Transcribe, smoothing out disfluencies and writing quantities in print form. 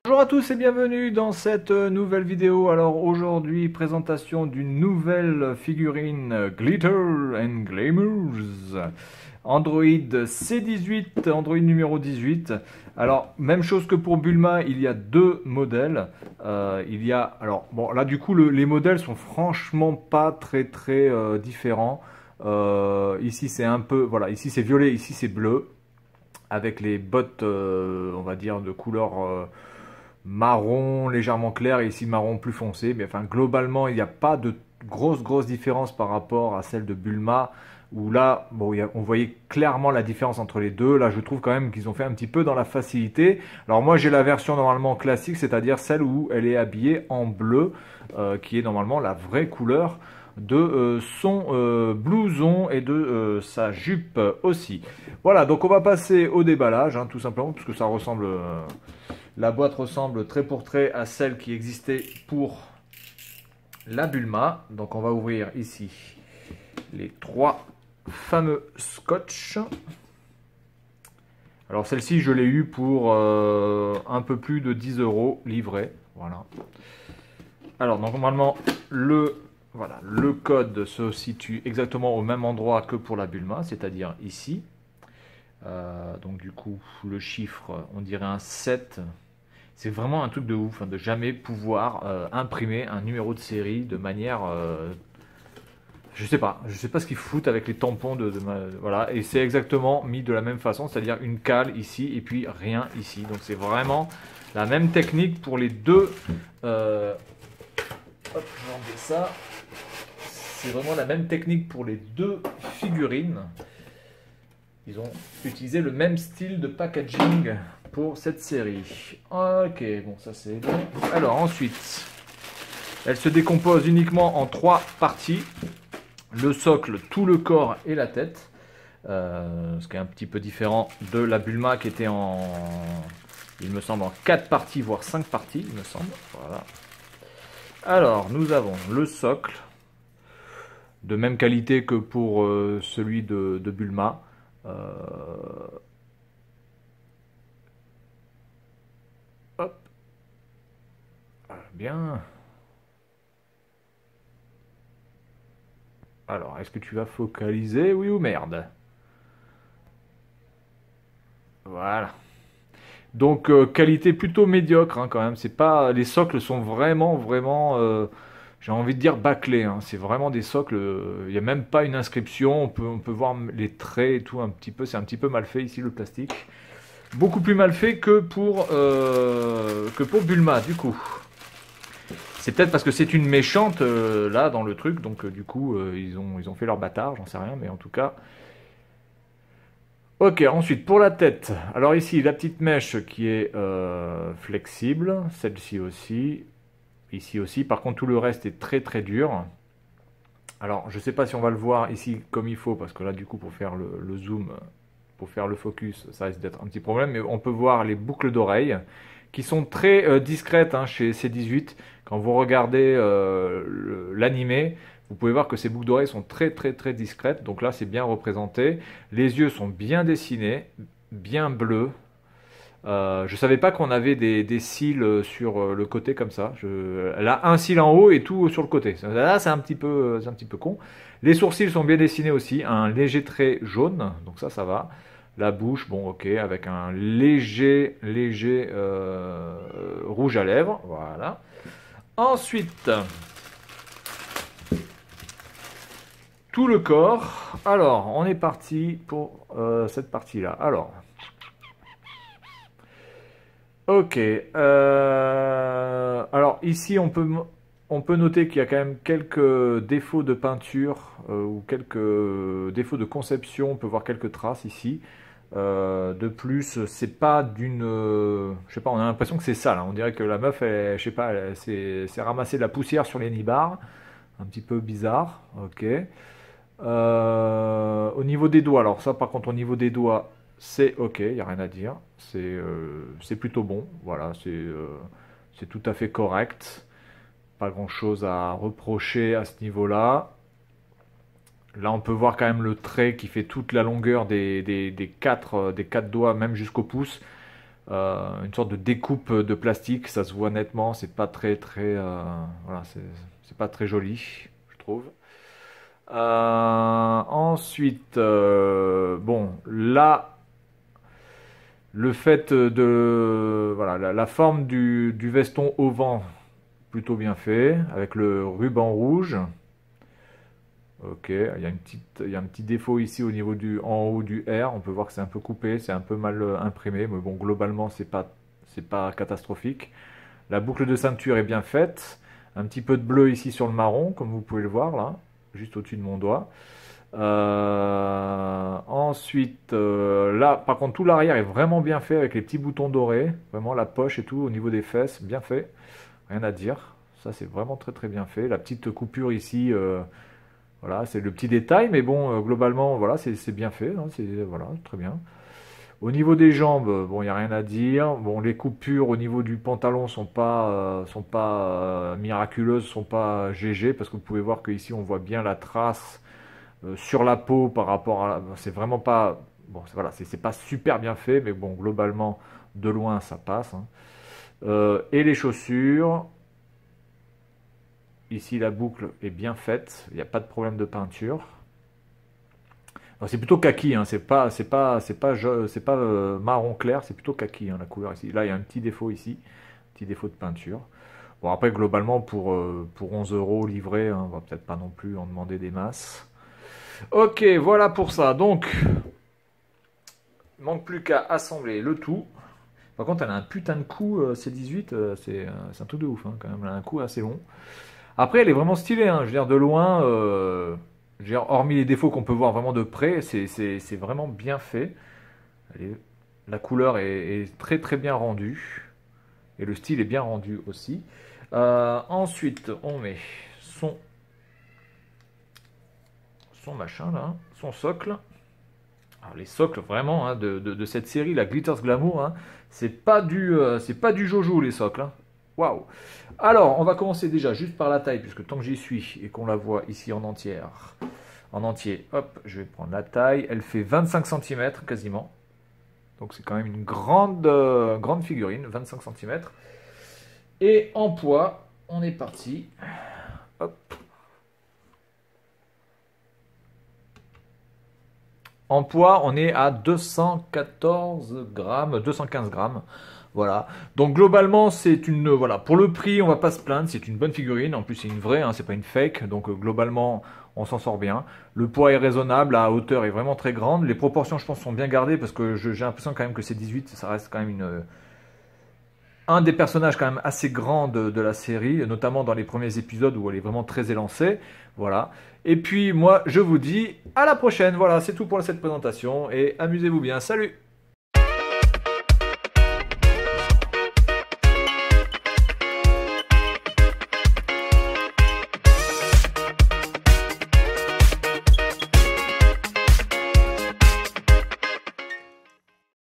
Bonjour à tous et bienvenue dans cette nouvelle vidéo. Alors aujourd'hui, présentation d'une nouvelle figurine Glitter and Glamours Android C18, Android numéro 18. Alors même chose que pour Bulma, il y a deux modèles. Alors bon là du coup les modèles sont franchement pas très différents. Ici c'est un peu, voilà, ici c'est violet, ici c'est bleu, avec les bottes, on va dire de couleur marron légèrement clair et ici marron plus foncé. Mais enfin, globalement, il n'y a pas de grosse différence par rapport à celle de Bulma. Où là, bon, on voyait clairement la différence entre les deux. Là, je trouve quand même qu'ils ont fait un petit peu dans la facilité. Alors moi, j'ai la version normalement classique, c'est-à-dire celle où elle est habillée en bleu, qui est normalement la vraie couleur de son blouson et de sa jupe aussi. Voilà, donc on va passer au déballage, hein, tout simplement, parce que ça ressemble... la boîte ressemble trait pour trait à celle qui existait pour la Bulma. Donc on va ouvrir ici les trois fameux scotch. Alors celle-ci, je l'ai eu pour un peu plus de 10 € livré. Voilà. Alors donc, normalement, le code se situe exactement au même endroit que pour la Bulma, c'est-à-dire ici. Donc du coup, le chiffre, on dirait un 7. C'est vraiment un truc de ouf, hein, de jamais pouvoir imprimer un numéro de série de manière... je sais pas ce qu'ils foutent avec les tampons voilà, et c'est exactement mis de la même façon, c'est-à-dire une cale ici et puis rien ici. Donc c'est vraiment la même technique pour les deux... hop, je vais enlever ça. C'est vraiment la même technique pour les deux figurines. Ils ont utilisé le même style de packaging pour cette série. Ok, bon, ça c'est bon. Alors ensuite, elle se décompose uniquement en trois parties. Le socle, tout le corps et la tête. Ce qui est un petit peu différent de la Bulma qui était il me semble, en 4 parties, voire 5 parties, il me semble. Voilà. Alors, nous avons le socle, de même qualité que pour celui de Bulma. Hop. Bien. Alors, est-ce que tu vas focaliser, oui ou merde? Voilà. Donc, qualité plutôt médiocre, hein, quand même. C'est pas, les socles sont vraiment, j'ai envie de dire bâclés, hein. C'est vraiment des socles. Il n'y a même pas une inscription. On peut voir les traits et tout un petit peu. C'est un petit peu mal fait ici le plastique. Beaucoup plus mal fait que pour Bulma, du coup. C'est peut-être parce que c'est une méchante là dans le truc, donc du coup ils ont fait leur bâtard, j'en sais rien, mais en tout cas. Ok, ensuite pour la tête. Alors ici la petite mèche qui est flexible, celle-ci aussi, ici aussi. Par contre tout le reste est très dur. Alors je sais pas si on va le voir ici comme il faut, parce que là du coup pour faire le zoom, pour faire le focus, ça risque d'être un petit problème, mais on peut voir les boucles d'oreilles qui sont très discrètes, hein, chez C18. Quand vous regardez l'animé, vous pouvez voir que ces boucles d'oreilles sont très discrètes. Donc là, c'est bien représenté. Les yeux sont bien dessinés, bien bleus. Je ne savais pas qu'on avait des cils sur le côté comme ça. Elle a un cil en haut et tout sur le côté. Là, c'est un petit peu con. Les sourcils sont bien dessinés aussi. Un léger trait jaune, donc ça va. La bouche, bon, ok, avec un léger rouge à lèvres, voilà. Ensuite, tout le corps. Alors, on est parti pour cette partie-là. Alors, ok. Alors ici, on peut noter qu'il y a quand même quelques défauts de peinture ou quelques défauts de conception. On peut voir quelques traces ici. De plus, c'est pas d'une... je sais pas, on a l'impression que c'est sale, hein. On dirait que la meuf, je sais pas, elle s'est ramassé de la poussière sur les nibards. Un petit peu bizarre, ok. Au niveau des doigts, alors ça par contre, au niveau des doigts, c'est ok, il n'y a rien à dire. C'est plutôt bon, voilà, c'est tout à fait correct. Pas grand chose à reprocher à ce niveau-là. Là, on peut voir quand même le trait qui fait toute la longueur des quatre doigts, même jusqu'au pouce. une sorte de découpe de plastique, ça se voit nettement, c'est pas voilà, c'est pas très joli, je trouve. Ensuite, bon, là, le fait de, voilà, la forme du veston au vent, plutôt bien fait, avec le ruban rouge. Ok, il y a un petit défaut ici au niveau en haut du R. On peut voir que c'est un peu coupé, c'est un peu mal imprimé, mais bon, globalement, c'est pas catastrophique. La boucle de ceinture est bien faite. Un petit peu de bleu ici sur le marron, comme vous pouvez le voir là, juste au-dessus de mon doigt. Ensuite, là, par contre, tout l'arrière est vraiment bien fait avec les petits boutons dorés. Vraiment, la poche et tout au niveau des fesses, bien fait. Rien à dire. Ça, c'est vraiment très très bien fait. La petite coupure ici. Voilà, c'est le petit détail, mais bon, globalement, voilà, c'est bien fait, hein, c'est voilà, très bien. Au niveau des jambes, bon, il n'y a rien à dire. Bon, les coupures au niveau du pantalon sont pas miraculeuses, sont pas GG, parce que vous pouvez voir qu'ici, on voit bien la trace sur la peau par rapport à... C'est vraiment pas... Bon, voilà, c'est pas super bien fait, mais bon, globalement, de loin, ça passe, hein. Et les chaussures... Ici, la boucle est bien faite, il n'y a pas de problème de peinture. C'est plutôt kaki, hein, c'est pas marron clair, c'est plutôt kaki, hein, la couleur ici. Là, il y a un petit défaut ici, petit défaut de peinture. Bon, après, globalement, pour 11 € livré, hein, on va peut-être pas non plus en demander des masses. Ok, voilà pour ça. Donc, il manque plus qu'à assembler le tout. Par contre, elle a un putain de coup, C18, c'est un truc de ouf, hein, quand même, elle a un coup assez long. Après, elle est vraiment stylée, hein. Je veux dire, de loin, je veux dire, hormis les défauts qu'on peut voir vraiment de près, c'est vraiment bien fait. La couleur est très très bien rendue. Et le style est bien rendu aussi. Ensuite, on met son machin là, son socle. Alors, les socles vraiment, hein, de cette série, la Glitters Glamour, hein, c'est pas du jojo les socles, hein. Waouh! Alors, on va commencer déjà juste par la taille, puisque tant que j'y suis et qu'on la voit ici en entier, hop, je vais prendre la taille. Elle fait 25 cm quasiment. Donc c'est quand même une grande figurine, 25 cm. Et en poids, on est parti. Hop. En poids, on est à 214 grammes, 215 grammes. Voilà. Donc globalement, c'est une... Voilà, pour le prix, on va pas se plaindre. C'est une bonne figurine. En plus, c'est une vraie, hein, c'est pas une fake. Donc globalement, on s'en sort bien. Le poids est raisonnable, la hauteur est vraiment très grande. Les proportions, je pense, sont bien gardées parce que j'ai l'impression quand même que c'est 18, ça reste quand même un des personnages quand même assez grands de la série, notamment dans les premiers épisodes où elle est vraiment très élancée. Voilà. Et puis moi, je vous dis à la prochaine. Voilà, c'est tout pour cette présentation et amusez-vous bien. Salut!